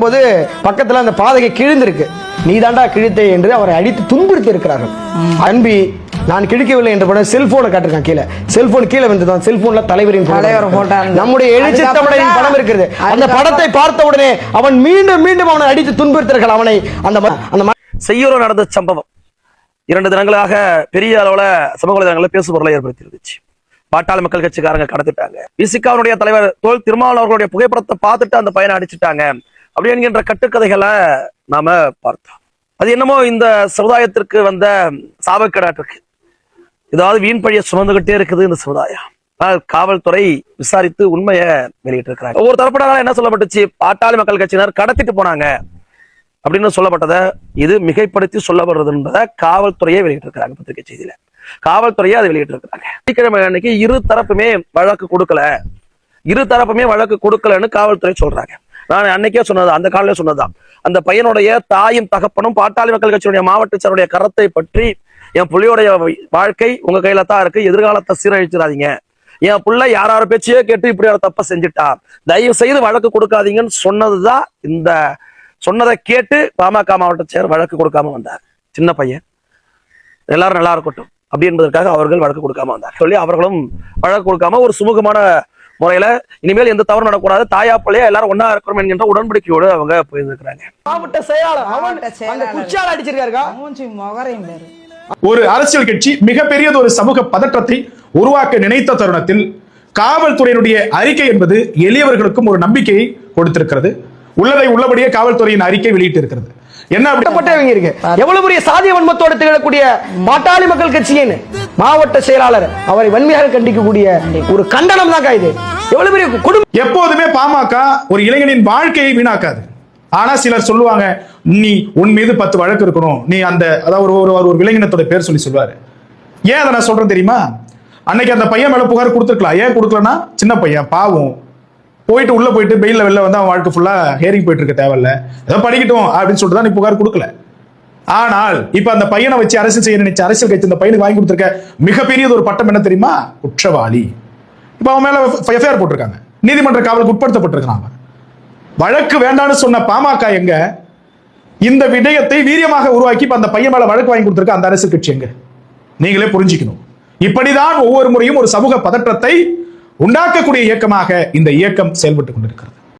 போது பக்கத்துல அந்த பாதகை கிழிந்திருக்கு. நீ தாண்டா கிழித்தே என்று அவரை அடித்து துன்புறுத்தி இருக்கிறார்கள். அன்பி நான் கிழிக்கவில்லை என்று படம் செல்போனை காட்டிருக்கான். கீழே செல்போன் கீழே வந்துதான். செல்போன்ல தலைவரின் நம்முடைய எழுச்சி தமிழரின் படம் இருக்கிறது. அந்த படத்தை பார்த்த உடனே அவன் மீண்டும் மீண்டும் அவனை அடித்து துன்புறுத்திருக்கள். அவனை அந்த செய்யூரில் நடந்த சம்பவம் 2 தினங்களாக பெரிய அளவுல சமூக வலைதளங்களில் பேசு பொருளை ஏற்படுத்தி இருந்துச்சு. பாட்டாளி மக்கள் கட்சிக்காரங்க கடத்திட்டாங்க. விசிகாவுடைய தலைவர் தோல் திருமாவளவன் அவர்களுடைய புகைப்படத்தை பார்த்துட்டு அந்த பையனை அடிச்சுட்டாங்க அப்படி என்கின்ற கட்டுக்கதைகளை நாம பார்த்தோம். அது என்னமோ இந்த சமுதாயத்திற்கு வந்த சாபக்கேடாட்டு இருக்கு. ஏதாவது வீண் பழிய சுமந்துகிட்டே இருக்குது இந்த சமுதாயம். காவல்துறை விசாரித்து உண்மையை வெளியிட்டு இருக்கிறாங்க. ஒவ்வொரு தரப்படாத என்ன சொல்லப்பட்டுச்சு, பாட்டாளி மக்கள் கட்சியினர் கடத்திட்டு போனாங்க அப்படின்னு சொல்லப்பட்டதை இது மிகைப்படுத்தி சொல்லப்படுறதுன்றத காவல்துறையை வெளியிட்டு இருக்கிறாங்க. பத்திரிகை செய்தியில காவல்துறையை அதை வெளியிட்டு இருக்கிறாங்க. வெள்ளிக்கிழமை அன்னைக்கு இரு தரப்புமே வழக்கு கொடுக்கலன்னு காவல்துறை சொல்றாங்க. நான் அன்னைக்கே சொன்னது, அந்த காலையில சொன்னதுதான். அந்த பையனுடைய தாயும் தகப்பனும் பாட்டாளி மக்கள் கட்சியுடைய மாவட்ட செயலருடைய கரத்தை பற்றி, என் புள்ளையோடைய வாழ்க்கை உங்க கையில தான் இருக்கு, எதிர்காலத்தை சீரழிச்சிடாதீங்க, என் பிள்ளை யாராரு பேச்சையோ கேட்டு இப்படி ஒரு தப்ப செஞ்சுட்டா, தயவு செய்து வழக்கு கொடுக்காதீங்கன்னு சொன்னதுதான். இந்த சொன்னதை கேட்டு பாமக மாவட்ட செயலர் வழக்கு கொடுக்காம வந்தார். சின்ன பையன், எல்லாரும் நல்லா இருக்கட்டும் அப்படி என்பதற்காக அவர்கள் வழக்கு கொடுக்காம வந்தார். சொல்லி அவர்களும் வழக்கு கொடுக்காம ஒரு சுமூகமான முறையில இனிமேல் எந்த தவறு நடக்கூடாது, தாயா பிள்ளையா எல்லாரும் ஒன்னா இருக்கிறோம் என்கின்ற உடன்படிக்கையோடு அவங்க போயிருக்கிறாங்க. மாவட்ட செயலாளர் அடிச்சிருக்காருக்கா. ஒரு அரசியல் கட்சி மிகப்பெரியது ஒரு சமூக பதற்றத்தை உருவாக்க நினைத்த தருணத்தில் காவல்துறையினுடைய அறிக்கை என்பது எளியவர்களுக்கும் ஒரு நம்பிக்கையை கொடுத்திருக்கிறது. உள்ளதை உள்ளபடியே காவல்துறையின் அறிக்கை வெளியிட்டு இருக்கிறது. என்ன இருக்கு, எவ்வளவு பெரிய சாதிய வன்மத்தோடு திகழக்கூடிய பாட்டாளி மக்கள் கட்சியின் மாவட்ட செயலாளர் அவரை வன்மையாக கண்டிக்கக்கூடிய ஒரு கண்டனம் தான் இது. எவ்வளவு பெரிய குடும்பம். எப்போதுமே பாமக ஒரு இளைஞனின் வாழ்க்கையை வீணாக்காது. ஆனா சிலர் சொல்லுவாங்க, நீ உன் மீது 10 வழக்கு இருக்கணும், நீ அந்த அதாவது ஒரு விலங்கினத்தோட பேர் சொல்லுவாரு. ஏன் அதை நான் சொல்றேன் தெரியுமா? அன்னைக்கு அந்த பையன் மேல புகார் கொடுத்துருக்கலாம். ஏன் கொடுக்கலன்னா, சின்ன பையன் பாவம், போயிட்டு உள்ள போயிட்டு பெயில வெளில வந்து அவன் வாழ்க்கை ஃபுல்லா ஹேரிங் போயிட்டு இருக்க தேவையில்ல, ஏதோ படிக்கட்டும் அப்படின்னு சொல்லிட்டு தான் நீ புகார் கொடுக்கல. ஆனால் இப்ப அந்த பையனை வச்சு அரசியல் செய்ய நினைச்ச அரசியல் கட்சி இந்த பையனுக்கு வாங்கி கொடுத்திருக்க மிகப்பெரிய ஒரு பட்டம் என்ன தெரியுமா? குற்றவாளி. இப்ப அவன் மேல எஃப்ஐஆர் போட்டிருக்காங்க, நீதிமன்ற காவலுக்கு உட்படுத்தப்பட்டிருக்கான். வழக்கு வேண்டாம்னு சொன்ன பாமக எங்க இந்த விடயத்தை வீரியமாக உருவாக்கி இப்ப அந்த பையன் மேல வழக்கு வாங்கி கொடுத்திருக்க அந்த அரசியல் கட்சி எங்க? நீங்களே புரிஞ்சுக்கணும். இப்படிதான் ஒவ்வொரு முறையும் ஒரு சமூக பதற்றத்தை உண்டாக்கக்கூடிய இயக்கமாக இந்த இயக்கம் செயல்பட்டுக் கொண்டிருக்கிறது.